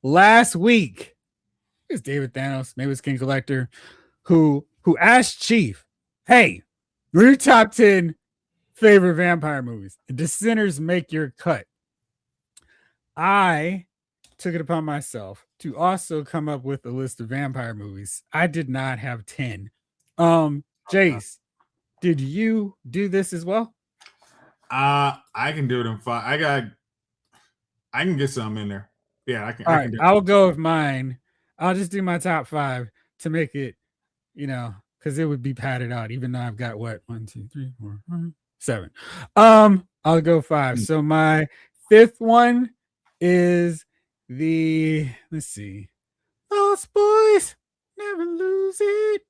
last week, it's David Thanos, maybe it's King Collector, who asked Chief, "Hey, what are your top 10 favorite vampire movies? Does Sinners make your cut?" I took it upon myself to also come up with a list of vampire movies. I did not have 10. Jace, did you do this as well? I can do it in 5. I can get some in there. Yeah, I can. All I right, can do I'll it. go with mine. I'll just do my top 5 to make it, because it would be padded out, even though I've got what 1, 2, 3, 4, 5, 7. I'll go 5. So my fifth one is let's see, Lost Boys, never lose it.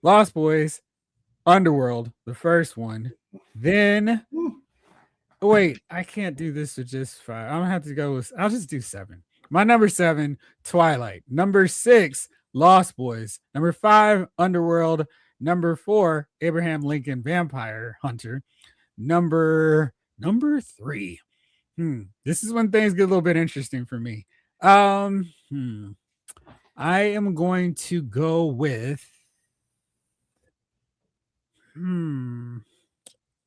Lost Boys, Underworld, the first one. Then, wait, I can't do this with just 5. I'm gonna have to go with. I'll just do 7. My number 7, Twilight. Number 6, Lost Boys. Number 5, Underworld. Number 4, Abraham Lincoln Vampire Hunter. Number 3. This is when things get a little bit interesting for me. I am going to go with. I'm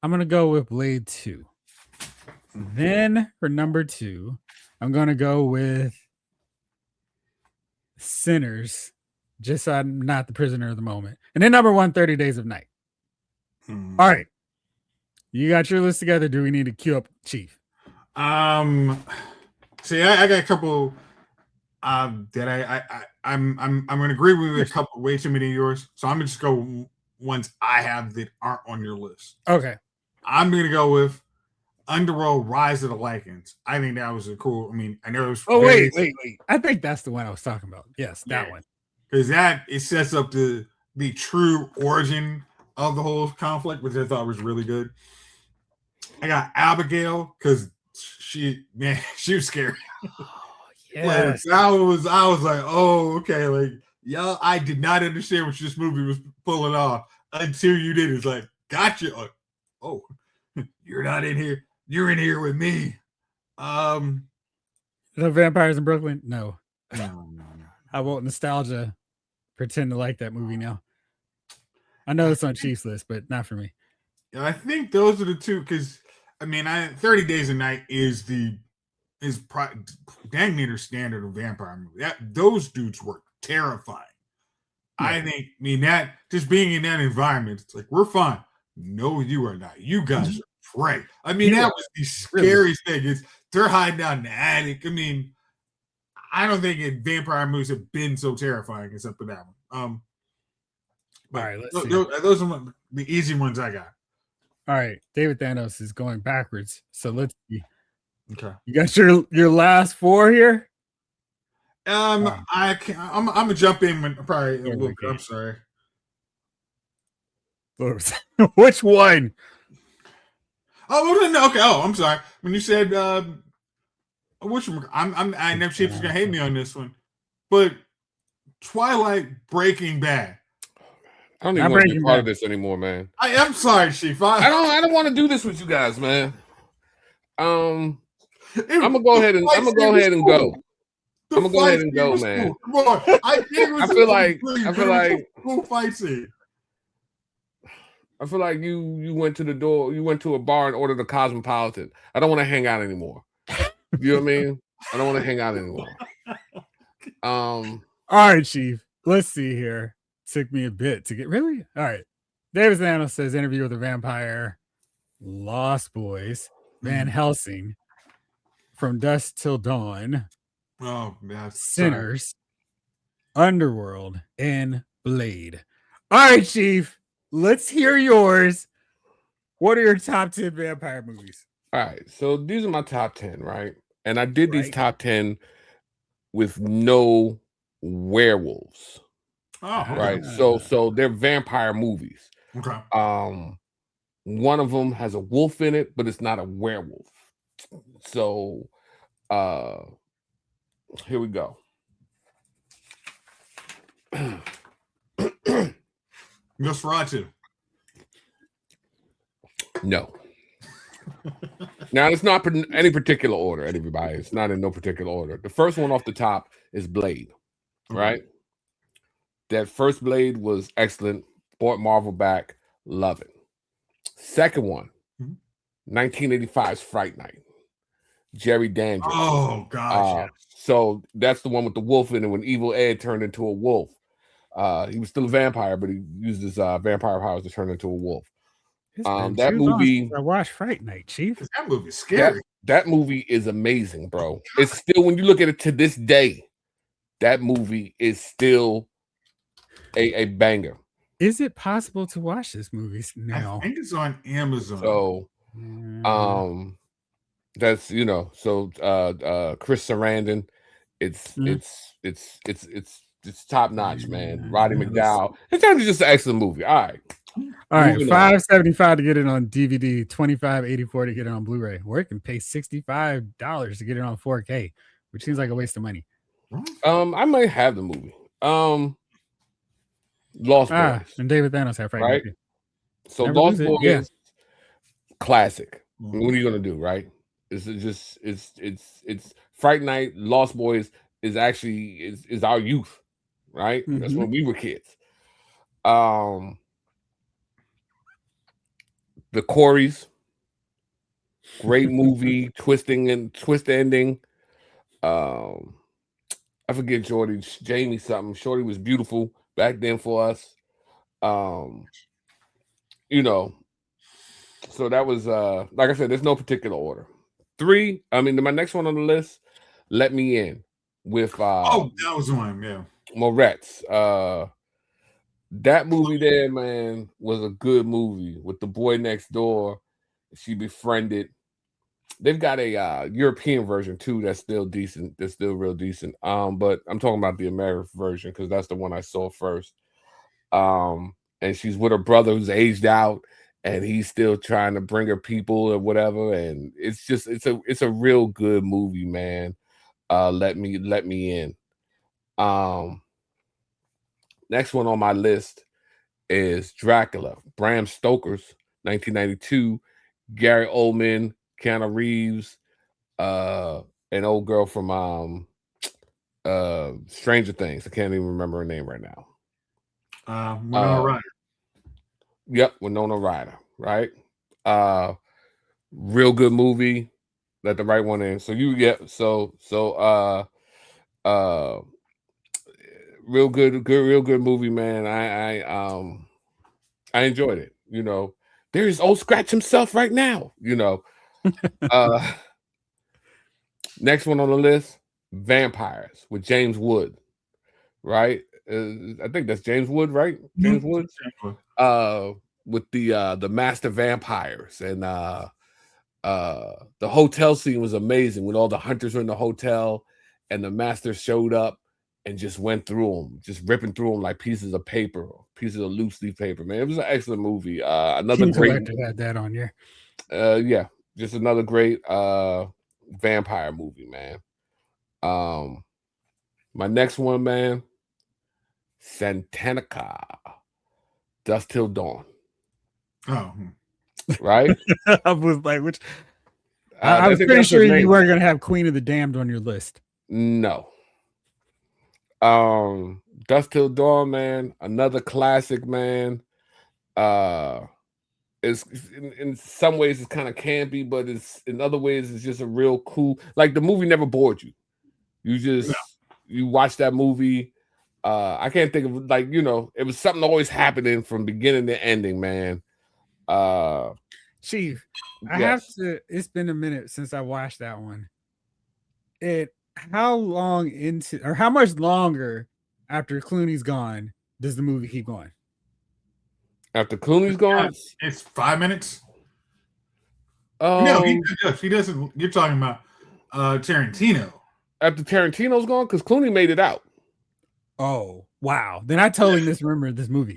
gonna go with Blade 2. Then for number 2, I'm gonna go with Sinners, just so I'm not the prisoner of the moment. And then number 1, 30 Days of Night. All right. You got your list together. Do we need to queue up Chief? See, I got a couple that I'm gonna agree with a couple way too many of yours. So I'm gonna just go ones I have that aren't on your list. Okay. I'm gonna go with Underworld Rise of the Lycans. I think that was a cool. I mean, I know it was. Oh, wait. I think that's the one I was talking about. Yes, that one. Because it sets up the true origin of the whole conflict, which I thought was really good. I got Abigail because she was scary. Yes. Like, I was like, oh, okay, like, y'all, I did not understand what this movie was pulling off until you did. It's like, gotcha. Like, oh, you're not in here. You're in here with me. The Vampires in Brooklyn? No. I won't nostalgia pretend to like that movie now. I know it's on Chief's list, but not for me. Yeah, I think those are the two because I mean, 30 Days a Night is dang near standard of vampire movie. Those dudes were terrifying. Yeah. I think, that just being in that environment, it's like we're fine. No, you are not. You guys are prey. I mean, that was the scariest thing. They're hiding out in the attic. I mean, I don't think vampire movies have been so terrifying except for that one. But all right, let's see. Those are the easy ones I got. All right, David Thanos is going backwards. So let's see. Okay. You got your last 4 here? I'm gonna jump in when probably a little bit. I'm sorry. Which one? Oh no, okay. Oh, I'm sorry. When you said which one? I know Chief's gonna hate me on this one, but Twilight, Breaking Bad. I don't even want to be part of this anymore, man. I'm sorry, Chief. I don't want to do this with you guys, man. I'm gonna go ahead and go. I'm gonna go ahead and go, man. Come on. I feel like who fights it? I feel like you went to the door, you went to a bar and ordered a Cosmopolitan. I don't want to hang out anymore. You know what I mean? I don't want to hang out anymore. All right, Chief. Let's see here. Took me a bit to get really. All right. David Thanos says Interview with a Vampire, Lost Boys, Van Helsing, From Dusk Till Dawn, Sinners, Underworld, and Blade. All right, Chief. Let's hear yours. What are your top 10 vampire movies? All right. So these are my top 10, right? And I did these top 10 with no werewolves. Oh, okay. Right. So they're vampire movies. Okay. One of them has a wolf in it, but it's not a werewolf. So here we go. Nosferatu. No. Now it's not any particular order, everybody. It's not in no particular order. The first one off the top is Blade, right? That first Blade was excellent. Brought Marvel back. Love it. Second one, 1985's Fright Night. Jerry Dandridge. Oh gosh. So that's the one with the wolf in it when Evil Ed turned into a wolf. He was still a vampire, but he used his vampire powers to turn into a wolf. That movie. I watched Fright Night, Chief. That movie's scary. That movie is amazing, bro. It's still, when you look at it to this day, that movie is still a banger. Is it possible to watch this movie now? I think it's on Amazon. So, that's Chris Sarandon. It's top notch, man. Roddy McDowell. It's just an excellent movie. All right, $575 to get it on DVD, $25.84 to get it on Blu-ray. Or you can pay $65 to get it on 4K, which seems like a waste of money. I might have the movie. Lost Boys. And David Thanos have right. So Lost Boys, classic. What are you gonna do, right? It's Fright Night. Lost Boys is actually is our youth, right? That's when we were kids. The Corys, great movie, twist ending. I forget Jamie something. Shorty was beautiful back then for us. So that was like I said, there's no particular order. 3, my next one on the list, Let Me In with that was one, yeah. Moretz. That movie there, man, was a good movie with the boy next door. She befriended. They've got a European version too that's still decent. That's still real decent. But I'm talking about the American version because that's the one I saw first. And she's with her brother who's aged out, and he's still trying to bring her people or whatever. And it's a real good movie, man. Let me in. Next one on my list is Dracula, Bram Stoker's 1992. Gary Oldman, Keanu Reeves, an old girl from Stranger Things. I can't even remember her name right now. Winona Ryder. Yep, Winona Ryder. Right. Real good movie. Let the right one in. So real good movie, man. I enjoyed it. There's old Scratch himself right now. Next one on the list, Vampires with James Wood. Right? I think that's James Wood, right? James Wood. With the master vampires, and the hotel scene was amazing when all the hunters were in the hotel and the master showed up and just went through them, just ripping through them like pieces of paper, pieces of loose leaf paper. Man, it was an excellent movie. Another great had that on here. Yeah, just another great vampire movie, man. My next one, man, Santenica, Dusk Till Dawn. Oh, right. I was like, which I was pretty sure you weren't going to have Queen of the Damned on your list. No. Dusk Till Dawn, man, another classic, man. It's in some ways it's kind of campy, but it's in other ways it's just a real cool. Like the movie never bored you. You watch that movie. I can't think of it was something always happening from beginning to ending, man. Chief, I have to. It's been a minute since I watched that one. How much longer after Clooney's gone does the movie keep going? After Clooney's gone, it's 5 minutes. No, he doesn't. You're talking about Tarantino. After Tarantino's gone, because Clooney made it out. Oh wow! Then I totally misremembered this movie.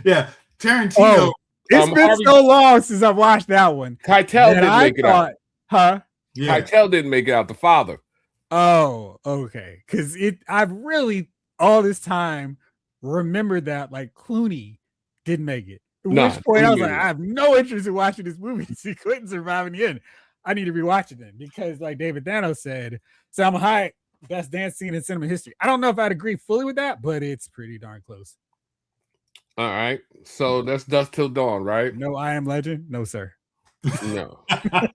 Yeah, Tarantino. It's been so long since I've watched that one. Keitel didn't make it out. Huh? Yeah. Keitel didn't make it out. The father. Oh, okay. Because I've really all this time remembered that like Clooney didn't make it. At which point I was like, I have no interest in watching this movie because he couldn't survive in the end. I need to rewatch it then because, like David Dano said, Salma Hayek, best dance scene in cinema history. I don't know if I'd agree fully with that, but it's pretty darn close. All right. So that's Dusk Till Dawn, right? No, I Am Legend. No, sir. No. I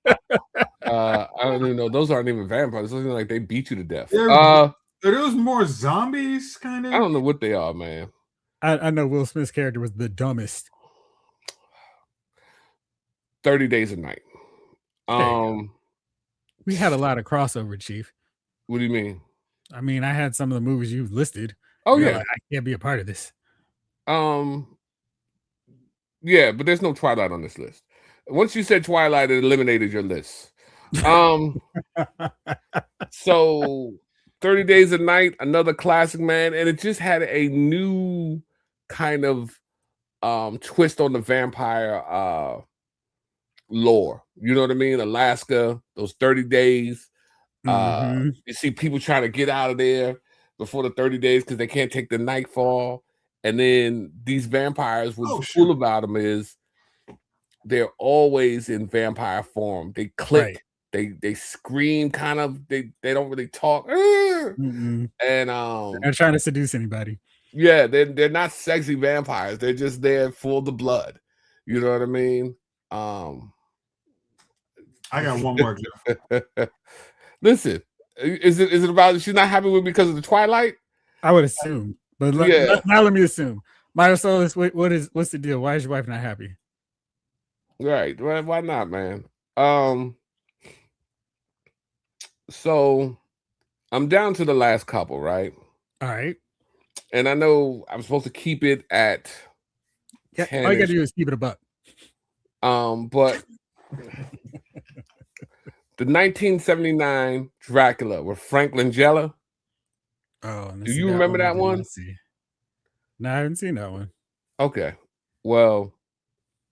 don't even know. Those aren't even vampires. Those are like they beat you to death. Are those more zombies, kind of? I don't know what they are, man. I know Will Smith's character was the dumbest. 30 Days a Night. We had a lot of crossover, Chief. What do you mean? I mean, I had some of the movies you listed. Oh, You're yeah. like, I can't be a part of this. Yeah, but there's no Twilight on this list. Once you said Twilight, it eliminated your list. So 30 Days a Night, another classic, man, and it just had a new kind of twist on the vampire lore. You know what I mean? Alaska, those 30 days. You see people trying to get out of there before the 30 days because they can't take the nightfall. And then these vampires, what's cool about them is they're always in vampire form. They click, they scream, kind of. They don't really talk, and they're not trying to seduce anybody. Yeah, they're not sexy vampires. They're just there for the blood. You know what I mean? I got one more. Listen, is it about she's not happy with me because of the Twilight? I would assume, but now let me assume. Mario Solis, what's the deal? Why is your wife not happy? Right. Why not, man? So I'm down to the last couple, right? All right. And I know I'm supposed to keep it at 10. All you gotta do is keep it a buck. But the 1979 Dracula with Frank Langella. Oh, do you remember that one? No, I haven't seen that one. Okay. Well,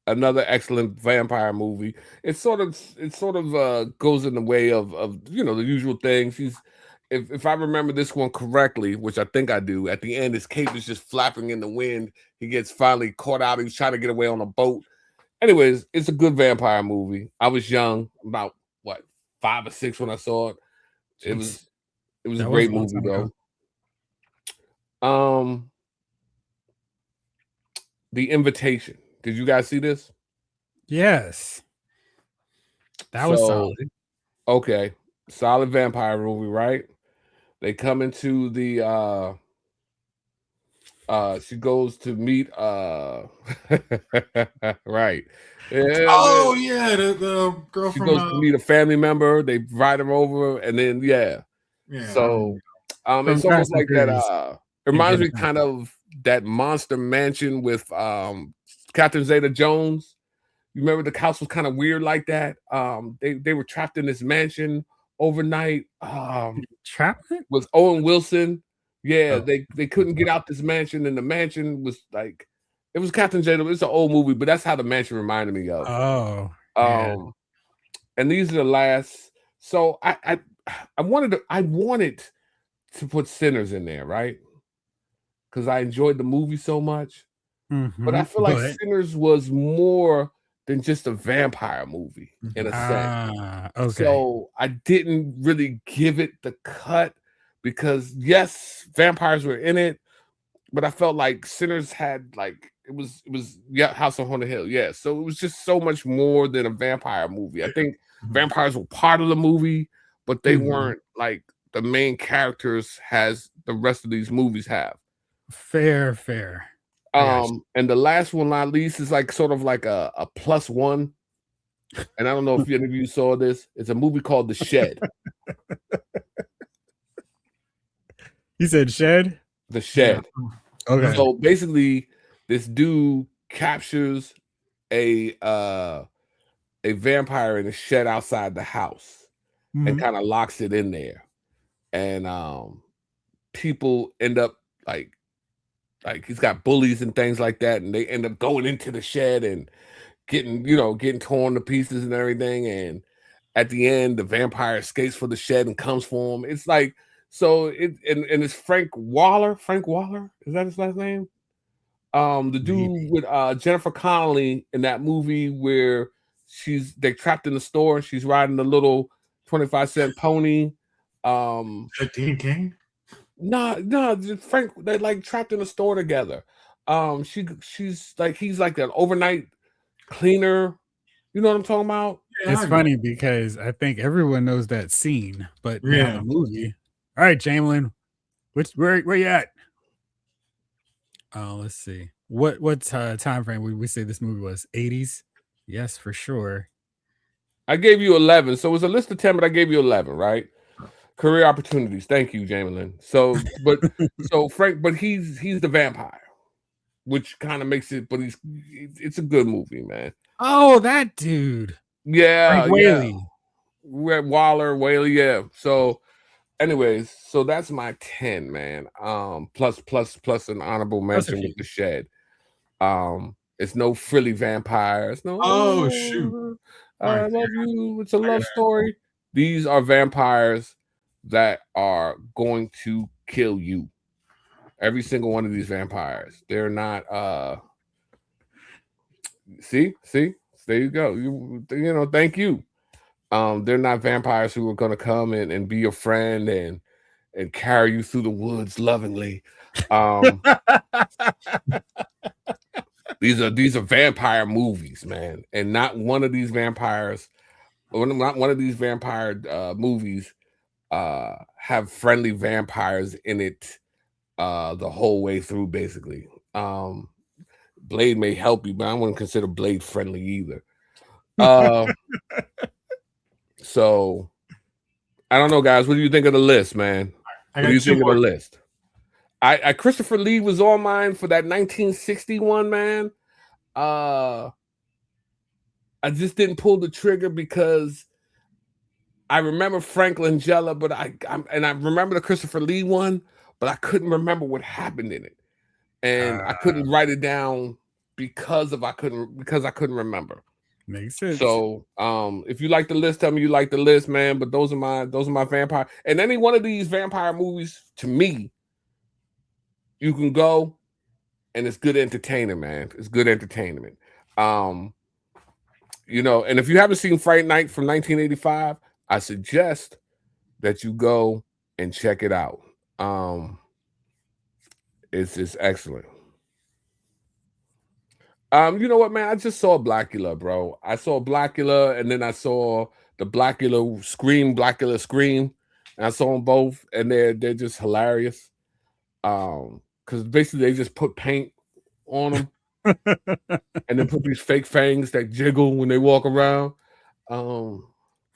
another excellent vampire movie. It sort of goes in the way of the usual things. If I remember this one correctly, which I think I do, at the end his cape is just flapping in the wind. He gets finally caught out. He's trying to get away on a boat. Anyways, it's a good vampire movie. I was young, about 5 or 6 when I saw it. It was a great movie though. The Invitation. Did you guys see this? Yes. That was solid. Okay. Solid vampire movie, right? They come into the she goes to meet right. Yeah, the girl she goes to meet a family member. They invite her over, and then so it's almost like that. It reminds me kind of that Monster Mansion with Catherine Zeta-Jones. You remember the house was kind of weird like that. They were trapped in this mansion overnight. Trapped with Owen Wilson. Yeah, they couldn't get out this mansion, and the mansion was like it was Catherine Zeta. It's an old movie, but that's how the mansion reminded me of. And these are the last. So I wanted to put Sinners in there, right? Because I enjoyed the movie so much. But I feel like Sinners was more than just a vampire movie in a sense. Okay. So I didn't really give it the cut because yes, vampires were in it, but I felt like Sinners had it was House on Haunted Hill. Yeah. So it was just so much more than a vampire movie. I think vampires were part of the movie, but they weren't like the main characters as the rest of these movies have. Fair. And the last one, not least, is like sort of like a +1. And I don't know if any of you saw this. It's a movie called The Shed. You said Shed? The Shed. Okay. So basically, this dude captures a vampire in a shed outside the house and kind of locks it in there. And people end up like he's got bullies and things like that, and they end up going into the shed and getting torn to pieces and everything. And at the end, the vampire escapes for the shed and comes for him. It's like and it's Frank Waller. Frank Waller, is that his last name? The dude with Jennifer Connelly in that movie where they're trapped in the store. She's riding the little 25-cent pony. Dean King? No, Frank, they're like trapped in a store together. She's like, he's like an overnight cleaner. You know what I'm talking about? Yeah, It's funny because I think everyone knows that scene, but now Yeah. the movie. All right, Jamelin, where you at? Oh, let's see. What time frame would we say this movie was? 80s? Yes, for sure. I gave you 11, so it was a list of 10, but I gave you 11, right? Career opportunities. Thank you, Jamelin. So, so Frank, but he's the vampire, which kind of makes it. But it's a good movie, man. Oh, that dude. Yeah, Frank Whaley. Whaley, yeah. So, anyways, so that's my 10, man. Plus an honorable mention with The Shed. It's no frilly vampires. No. Oh shoot! I love you. It's a love story. These are vampires that are going to kill you. Every single one of these vampires. They're not. See, there you go. You know, thank you. They're not vampires who are going to come and be your friend and carry you through the woods lovingly. These are vampire movies, man, and not one of these vampires, or not one of these vampire movies have friendly vampires in it the whole way through. Basically, Blade may help you, but I wouldn't consider Blade friendly either. So I don't know, guys. What do you think of the list, man? What do you think of the list? I Christopher Lee was on mine for that 1961, man. I just didn't pull the trigger because I remember Frank Langella, but I remember the Christopher Lee one, but I couldn't remember what happened in it, and I couldn't write it down because I couldn't remember. Makes sense. So, if you like the list, tell me you like the list, man. But those are my vampire, and any one of these vampire movies, to me, you can go, and it's good entertainment, man. It's good entertainment. You know, and if you haven't seen Fright Night from 1985, I suggest that you go and check it out. It's excellent. You know what, man? I just saw Blackula, bro. I saw Blackula, and then I saw the Blackula Scream, and I saw them both, and they're just hilarious. Because basically they just put paint on them, and then put these fake fangs that jiggle when they walk around.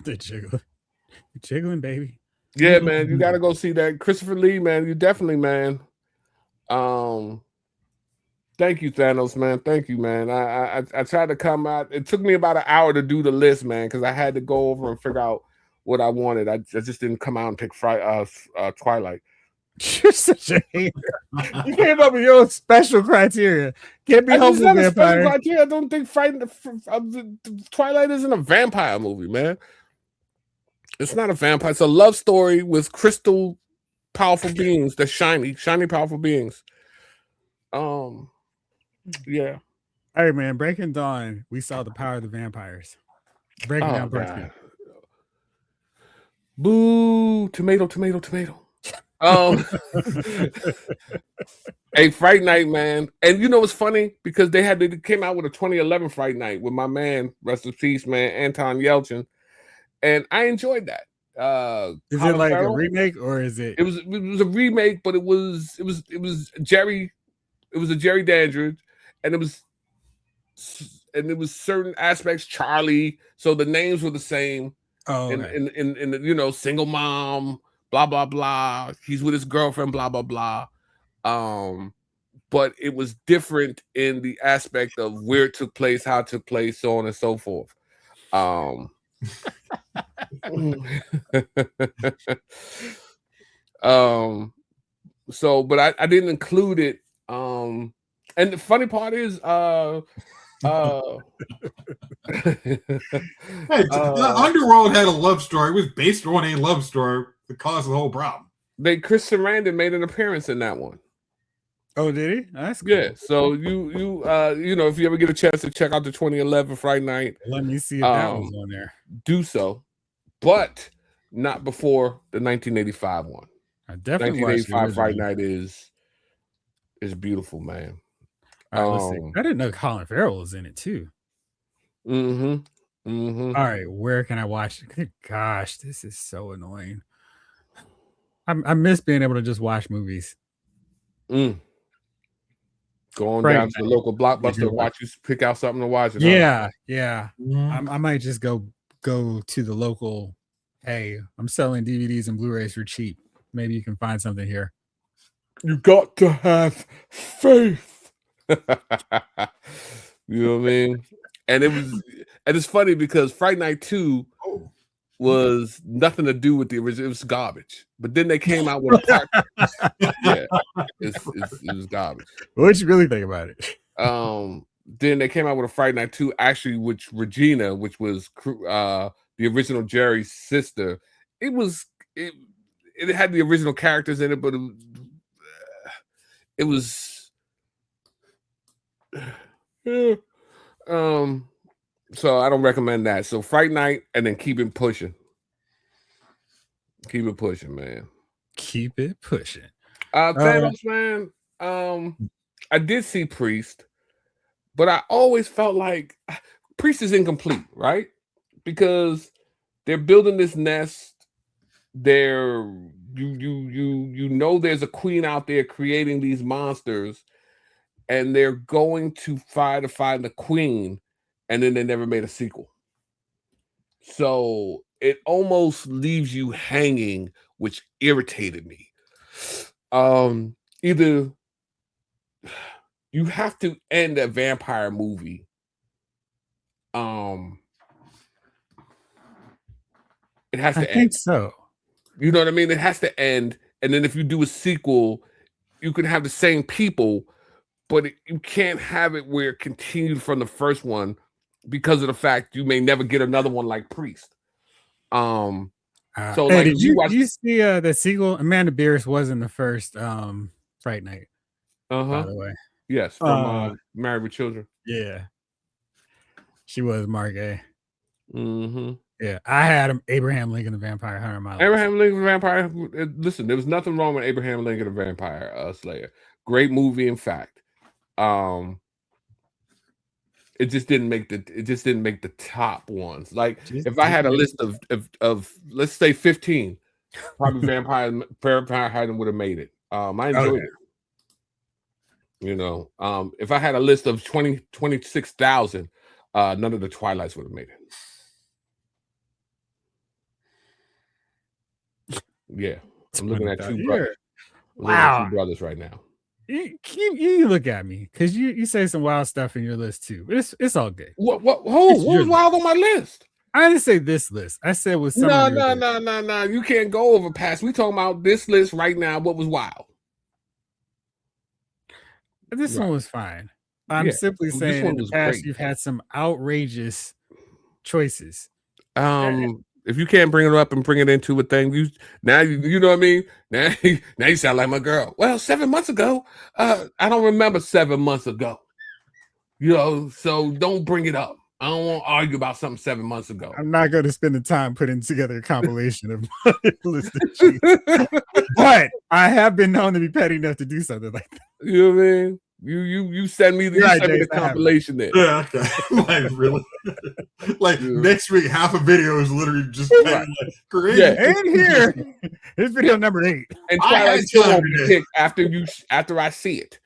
They jiggle, you're jiggling, baby. Yeah, man, you gotta go see that. Christopher Lee, man, you definitely, man. Thank you, Thanos, man. Thank you, man. I tried to come out. It took me about an hour to do the list, man, because I had to go over and figure out what I wanted. I just didn't come out and pick Twilight. You're such a hater. You came up with your own special criteria. Can't be helpful vampire. I don't think Twilight isn't a vampire movie, man. It's not a vampire. It's a love story with crystal powerful beings. They're shiny, powerful beings. Yeah. All right, man. Breaking Dawn. We saw the power of the vampires. Breaking down Breaking. Boo! Tomato. Hey, Fright Night, man. And you know what's funny? Because they came out with a 2011 Fright Night with my man, rest in peace, man, Anton Yelchin. And I enjoyed that. Is it like a remake or is it? It was a remake, but it was Jerry. It was a Jerry Dandridge, and it was certain aspects Charlie. So the names were the same. Oh, okay. in the, you know, single mom, blah blah blah. He's with his girlfriend, blah blah blah. But it was different in the aspect of where it took place, how it took place, so on and so forth. So, but I didn't include it. And the funny part is, Underworld had a love story. It was based on a love story that caused the whole problem. Chris Sarandon made an appearance in that one. Oh, did he? That's cool. Yeah. So you know, if you ever get a chance to check out the 2011 Fright Night, Let me see if that was on there. do so, but not before the 1985 one. I definitely watched the 1985 Fright original. Night is beautiful, man. All right, let's see. I didn't know Colin Farrell was in it too. All right, where can I watch it? Good gosh, this is so annoying. I miss being able to just watch movies. Going Right. down to the local Blockbuster, watch you pick out something to watch. Yeah. I might just go to the local. Hey, I'm selling DVDs and Blu-rays for cheap. Maybe you can find something here. You got to have faith. You know what I mean? And it's funny because Fright Night 2 was nothing to do with the original. It was garbage. But then they came out with a part. Yeah, it was garbage. What you really think about it? Then they came out with a Fright Night 2, actually, which Regina, which was the original Jerry's sister. It had the original characters in it, but it was so I don't recommend that. So Fright Night, and then keep it pushing. Keep it pushing, man. Keep it pushing. Thanos, man. I did see Priest, but I always felt like Priest is incomplete, right? Because they're building this nest. You know there's a queen out there creating these monsters, and they're going to try to find the queen, and then they never made a sequel. So it almost leaves you hanging, which irritated me. Either you have to end a vampire movie. It has to end. I think so. You know what I mean? It has to end. And then if you do a sequel, you can have the same people, but you can't have it where it continued from the first one because of the fact you may never get another one like Priest. So hey, did you see the sequel? Amanda Beers was in the first Fright Night. By the way. Yes, from Married with Children. Yeah. She was Margay. Mm-hmm. Yeah, I had Abraham Lincoln the Vampire Hunter in my life. Abraham Lincoln the Vampire. Listen, there was nothing wrong with Abraham Lincoln the Vampire Slayer. Great movie, in fact. It just didn't make the top ones. Like if I had a list of let's say 15, probably Vampire Hunter would have made it. I enjoyed it. You know, if I had a list of 26,000, none of the Twilights would have made it. Yeah, I'm looking at two brothers. Wow, two brothers right now. You look at me because you say some wild stuff in your list too. But it's all good. What was wild on my list? I didn't say this list. I said with some. No. You can't go over past. We talking about this list right now. What was wild? This one was fine. I'm simply saying in the past you've had some outrageous choices. If you can't bring it up and bring it into a thing, you know what I mean? Now you sound like my girl. Well, 7 months ago, I don't remember 7 months ago. You know, so don't bring it up. I don't want to argue about something 7 months ago. I'm not going to spend the time putting together a compilation of my list of cheats. But I have been known to be petty enough to do something like that. You know what I mean? You send me the compilation there. Yeah, okay. Like really? Like next week, half a video is literally just like great. Yeah, and here, here's video number 8. And Twilight still won't be picked after I see it.